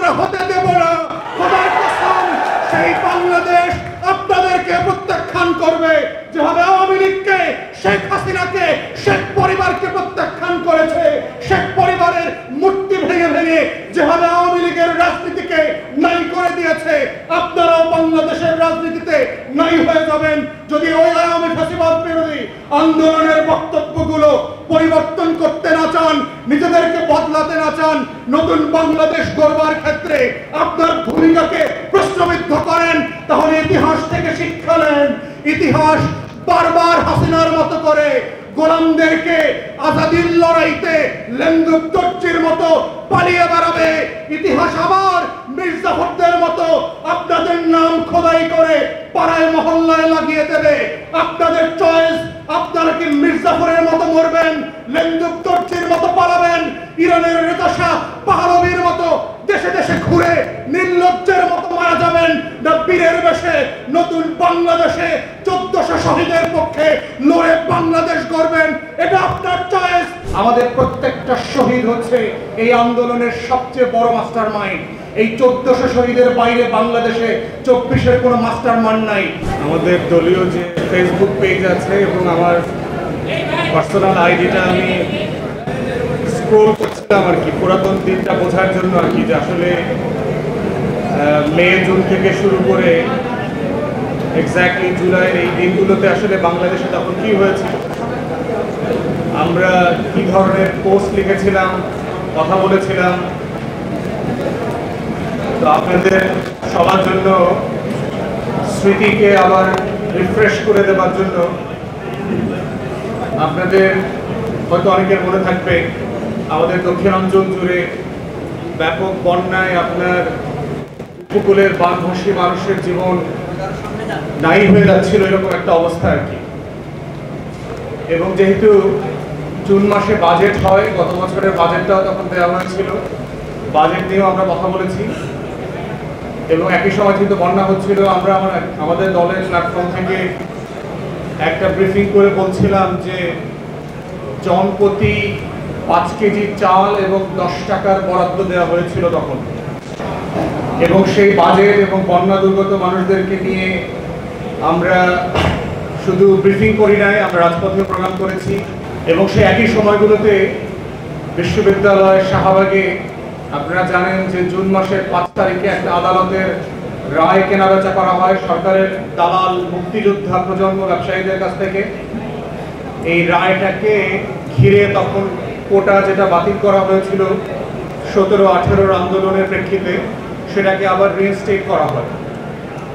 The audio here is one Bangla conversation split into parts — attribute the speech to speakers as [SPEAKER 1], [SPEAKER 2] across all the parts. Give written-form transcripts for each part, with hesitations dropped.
[SPEAKER 1] আমরা হতে দেব না। খোদার কসম, সেই বাংলাদেশ আপনাদেরকে প্রত্যাখ্যান করবে, যেভাবে আওয়ামী লীগকে, শেখ হাসিনাকে, শেখ পরিবারকে প্রত্যাখ্যান করেছে। শেখ পরিবারের মূর্তি ভেঙে ভেঙে যেভাবে আওয়ামী লীগের রাজনীতিকে নাই করে দিয়েছে, আপনারাও বাংলাদেশের রাজনীতিতে নাই হয়ে যাবেন যদি ওই আওয়ামী ফাঁসিবাদ বিরোধী আন্দোলনের বক্তব্যগুলো পরিবর্তন করতে না চান, নিজেদেরকে বদলাতে না চান, নতুন বাংলাদেশ গড়বার ক্ষেত্রে আপনার ভূমিকাকে প্রশ্নবিদ্ধ করেন, তাহলে ইতিহাস থেকে শিক্ষা নেন। ইতিহাস বারবার হাসিনার মতো করে গোলামদেরকে আজাদির লড়াইতে লেন্দুক দর্জির মতো পালিয়ে বেড়াবে। ইতিহাস আবার মির্জাফরদের মতো আপনাদের নাম খোদাই করে পাড়ায় মহল্লায় লাগিয়ে দেবে। আপনাদের চয়েস, আপনারা কি মির্জাফরের মতো মরবেন, লেন্দুক দর্জির মতো পালাবেন, ইরানের রেজা শাহ পাহলভীর মতো দেশে দেশে ঘুরে নির্লজ্জের মতো মারা যাবেন, না বীরের বেশে নতুন বাংলাদেশে 1400 শহীদের পক্ষে লড়ে বাংলাদেশ গড়বেন? এটা আপনার চয়েস। আমাদের প্রত্যেকটা শহীদ হচ্ছে এই আন্দোলনের সবচেয়ে বড় মাস্টার মাইন্ড। এই 1400 শহীদের বাইরে বাংলাদেশে 24-এর কোনো মাস্টার মাইন্ড নাই।
[SPEAKER 2] আমাদের দলীয় যে ফেসবুক পেজ আছে এবং আমার পার্সোনাল আইডিটা আমি স্ক্রোল করছিলাম আর কি, পুরাতন দিনটা বোঝার জন্য আর কি, যে আসলে মে জুন থেকে শুরু করে এক্স্যাক্টলি জুলাইয়ের এই দিনগুলোতে আসলে বাংলাদেশে তখন কি হয়েছিল, আমরা কি ধরনের পোস্ট লিখেছিলাম, কথা বলেছিলাম। তো আপনাদের সবার জন্য স্মৃতিকে আবার রিফ্রেশ করে দেওয়ার জন্য, আপনাদের হয়তো অনেকের মনে থাকবে আমাদের দক্ষিণাঞ্চল জুড়ে ব্যাপক বন্যায় আপনার উপকূলের বানভাসী মানুষের জীবন নাই হয়ে যাচ্ছিল, এরকম একটা অবস্থা আর কি। এবং যেহেতু জুন মাসে বাজেট হয়, গত বছরের বাজেটটাও তখন দেওয়া হয়েছিল, বাজেট নিয়েও আমরা কথা বলেছি। এবং একই সময় যেহেতু বন্যা হচ্ছিল, আমরা আমাদের দলের প্ল্যাটফর্ম থেকে একটা ব্রিফিং করে বলছিলাম যে জনপ্রতি 5 কেজি চাল এবং 10 টাকার বরাদ্দ দেওয়া হয়েছিল তখন। এবং সেই বাজেট এবং বন্যা দুর্গত মানুষদেরকে নিয়ে আমরা শুধু ব্রিফিং করি নাই, আমরা রাজপথে প্রোগ্রাম করেছি। এবং সেই একই সময়গুলোতে বিশ্ববিদ্যালয় শাহবাগে আপনারা জানেন যে জুন মাসের 5 তারিখে একটা আদালতের রায় কেনাবেচা করা হয় সরকারের দালাল মুক্তিযোদ্ধা প্রজন্ম ব্যবসায়ীদের কাছ থেকে। এই রায়টাকে ঘিরে তখন কোটা যেটা বাতিল করা হয়েছিল 17-18 আন্দোলনের প্রেক্ষিতে, সেটাকে আবার রিইনস্টেট করা হয়।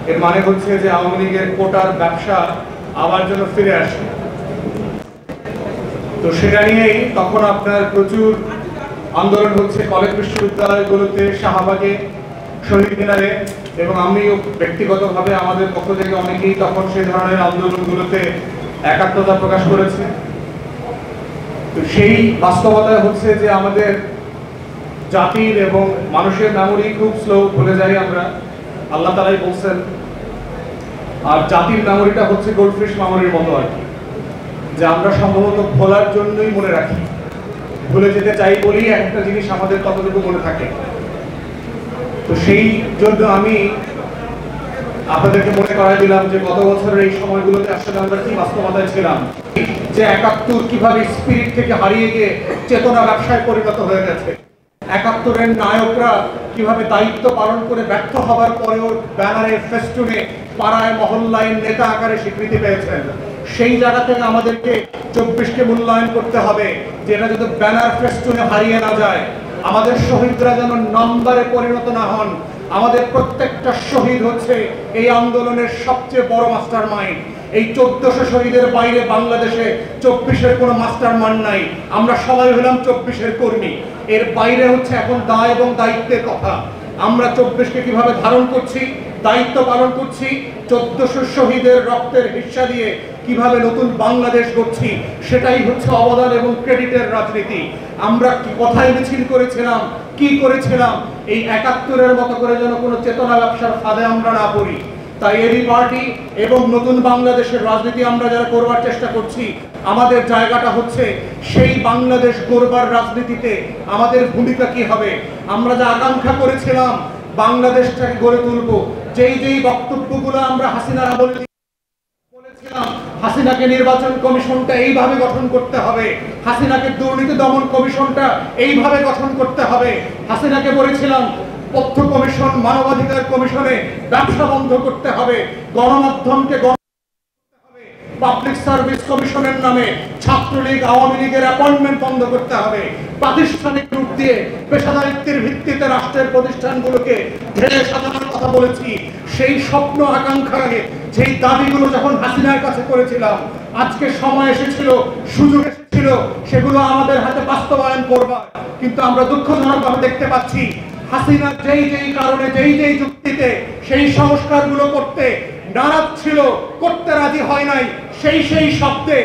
[SPEAKER 2] এর মানে হচ্ছে যে আওয়ামী লীগের কোটার ব্যবসা আবার যেন ফিরে আসে। তো সেটা নিয়েই তখন আপনার প্রচুর আন্দোলন হচ্ছে কলেজ বিশ্ববিদ্যালয়গুলোতে, শাহবাগে, শহীদ মিনারে। এবং আমিও ব্যক্তিগতভাবে আমাদের পক্ষ থেকে অনেকেই তখন সেই ধরনের আন্দোলনগুলোতে একাত্মতা প্রকাশ করেছে। তো সেই বাস্তবতায় হচ্ছে যে আমাদের জাতির এবং মানুষের মেমোরি খুব স্লো, ভুলে যাই আমরা, আল্লাহ তাআলাই বলছেন। আর জাতির মেমোরিটা হচ্ছে গোল্ডফিশ মেমোরির মতো আর কি, যে আমরা সম্ভবত ভোলার জন্যই মনে রাখি, ভুলে যেতে চাই বলেই একটা জিনিস আমাদের ততটুকু মনে থাকে। তো সেই জন্য আমি আপনাদেরকে মনে করাই দিলাম যে গত বছরের এই সময়গুলোতে আসলে আমরা কি বাস্তবতায় ছিলাম, যে 71 কিভাবে স্পিরিট থেকে হারিয়ে গিয়ে চেতনা ব্যবসায় পরিণত হয়ে গেছে। 71-এর নায়করা কিভাবে দায়িত্ব পালন করে ব্যর্থ হবার পরেও ব্যানারে, ফেস্টুনে, পাড়ায় মহল্লায় নেতা আকারে স্বীকৃতি পেয়েছেন। সেই জায়গা থেকে আমাদেরকে 24কে মূল্যায়ন করতে হবে, যে এটা যাতে ব্যানার ফেস্টুনে হারিয়ে না যায়, আমাদের শহীদরা যেন নম্বরে পরিণত না হন। আমাদের প্রত্যেকটা শহীদ হচ্ছে এই আন্দোলনের সবচেয়ে বড় মাস্টার মাইন্ড। এই 1400 শহীদের বাইরে বাংলাদেশে 24-এর কোনো মাস্টার মাইন্ড নাই। আমরা সবাই হলাম 24-এর কর্মী। এর বাইরে হচ্ছে এখন দায় এবং দায়িত্বের কথা। আমরা 24কে কিভাবে ধারণ করছি, দায়িত্ব পালন করছি, 1400 শহীদের রক্তের হিস্সা দিয়ে কিভাবে নতুন বাংলাদেশ গড়ছি, সেটাই হচ্ছে অবদান এবং ক্রেডিটের রাজনীতি। আমরা কি কথায় মিছিল করেছিলাম, কি করেছিলাম, এই 71-এর মতো করে যেন কোনো চেতনা ব্যবসার ফাঁদে আমরা না পড়ি। তাই এবি পার্টি এবং নতুন বাংলাদেশের রাজনীতি আমরা যারা করবার চেষ্টা করছি, আমাদের জায়গাটা হচ্ছে সেই বাংলাদেশ গড়বার রাজনীতিতে আমাদের ভূমিকা কি হবে। আমরা যা আকাঙ্ক্ষা করেছিলাম বাংলাদেশটাকে গড়ে তুলবো, যেই বক্তব্যগুলো আমরা হাসিনার আমলে বলেছিলাম, হাসিনাকে নির্বাচন কমিশনটা এইভাবে গঠন করতে হবে, হাসিনাকে দুর্নীতি দমন কমিশনটা এইভাবে গঠন করতে হবে, হাসিনাকে বলেছিলাম তথ্য কমিশন, মানবাধিকার কমিশনে ব্যবসা বন্ধ করতে হবে, গণমাধ্যমকে পাবলিক সার্ভিস কমিশনের নামে ছাত্রলীগ আওয়ামী লীগের অ্যাপয়েন্টমেন্ট বন্ধ করতে হবে, প্রাতিষ্ঠানিক রূপ দিয়ে পেশাদারিত্বের ভিত্তিতে রাষ্ট্রের প্রতিষ্ঠানগুলোকে ঢেলে সাজানোর কথা বলেছি। সেই স্বপ্ন আকাঙ্ক্ষাকে, যেই দাবিগুলো যখন হাসিনার কাছে করেছিলাম, আজকে সময় এসেছিল, সুযোগ এসেছিল সেগুলো আমাদের হাতে বাস্তবায়ন করবার। কিন্তু আমরা দুঃখজনকভাবে দেখতে পাচ্ছি হাসিনা যেই কারণে যেই যুক্তিতে সেই সংস্কারগুলো করতে নারাজ ছিল, করতে রাজি হয় নাই, সেই শব্দে,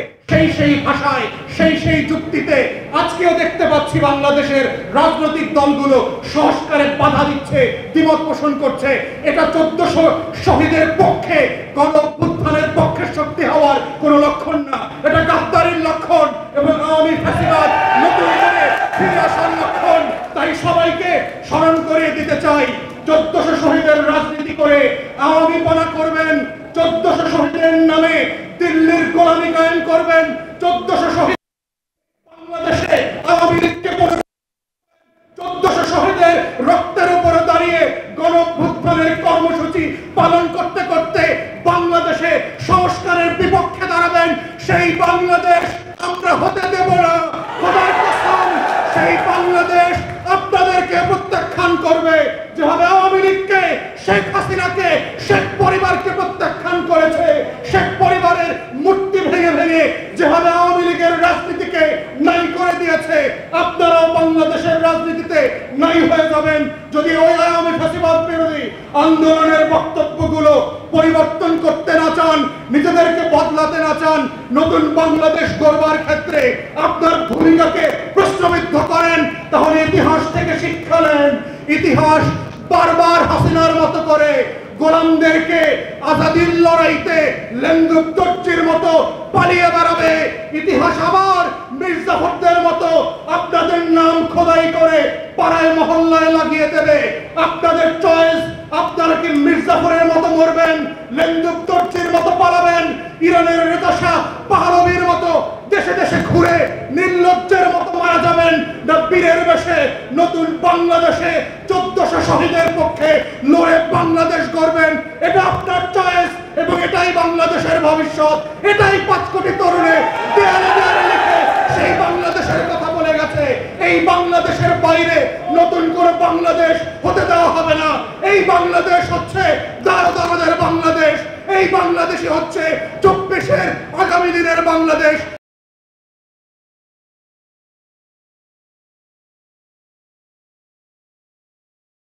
[SPEAKER 2] সেই ভাষায়, সেই যুক্তিতে আজকেও দেখতে পাচ্ছি বাংলাদেশের রাজনৈতিক দলগুলো সংস্কারে বাধা দিচ্ছে, দ্বিমত পোষণ করছে। এটা 1400 শহীদের পক্ষে, গণ অভ্যুত্থানের পক্ষে শক্তি হওয়ার কোনো লক্ষণ না, এটা গাদ্দারির লক্ষণ এবং আওয়ামী ফ্যাসিবাদ নতুন করে ফিরে আসার লক্ষণ। তাই সবাইকে স্মরণ করিয়ে দিতে চাই, 1400 শহীদের রাজনীতি করে আওয়ামীপনা করবেন, 1400 শহীদের নামে দিল্লির গোলামি কায়েম করবেন, 1400 শহীদ বাংলাদেশে আওয়ামী লীগকে 1400 শহীদের রক্তের উপরে দাঁড়িয়ে গণ অভ্যুত্থানের কর্মসূচি পালন করতে করতে বাংলাদেশে সংস্কারের বিপক্ষে দাঁড়াবেন। সেই বাংলাদেশ আমরা হতে দেব না। খোদার কসম, সেই বাংলাদেশ আপনাদেরকে প্রত্যাখ্যান করবে, যেভাবে আওয়ামী লীগকে, শেখ হাসিনাকে, শেখ পরিবারকে প্রত্যাখ্যান করেছে, শেখ পরিবারের মূর্তি ভেঙে যেভাবে আওয়ামী লীগের রাজনীতিকে নাই করে দিয়েছে, আপনারাও বাংলাদেশের রাজনীতিতে নাই হয়ে যাবেন যদি ওই আওয়ামী ফ্যাসিবাদ বিরোধী আন্দোলনের বক্তব্যগুলো পরিবর্তন করতে না চান, নিজেদেরকে বদলাতে না চান, নতুন বাংলাদেশ গড়বার ক্ষেত্রে আপনার ভূমিকাকে প্রশ্নবিদ্ধ করেন, তাহলে ইতিহাস থেকে শিক্ষা নেন। ইতিহাস বারবার হাসিনার মতো করে গোলামদেরকে আজাদির লড়াইতে লেন্দুক দর্জির মতো পালিয়ে বেড়াবে। ইতিহাস আবার মির্জাফরদের মতো আপনাদের নাম খোদাই করে পাড়ায় মহল্লায় লাগিয়ে দেবে। আপনাদের চয়েস, আপনারা কি মির্জাফরের মতো মরবেন, লেন্দুক দর্জির মতো পালাবেন, ইরানের রেজা শাহ পাহলভীর মতো দেশে দেশে ঘুরে নির্লজ্জের মতো মারা যাবেন, না বীরের বেশে নতুন বাংলাদেশে 1400 শহীদের পক্ষে লড়ে বাংলাদেশ গড়বেন। এটা আপনার চয়েস এবং এটাই বাংলাদেশের ভবিষ্যৎ। এটাই 5 কোটি তরুণে দেয়ালে দেয়ালে লিখে সেই বাংলাদেশের কথা বলে গেছে। এই বাংলাদেশের বাইরে নতুন করে বাংলাদেশ হতে দেওয়া হবে না। এই বাংলাদেশ হচ্ছে দারোদারদের বাংলাদেশ। এই বাংলাদেশই হচ্ছে 24-এর আগামী দিনের বাংলাদেশ।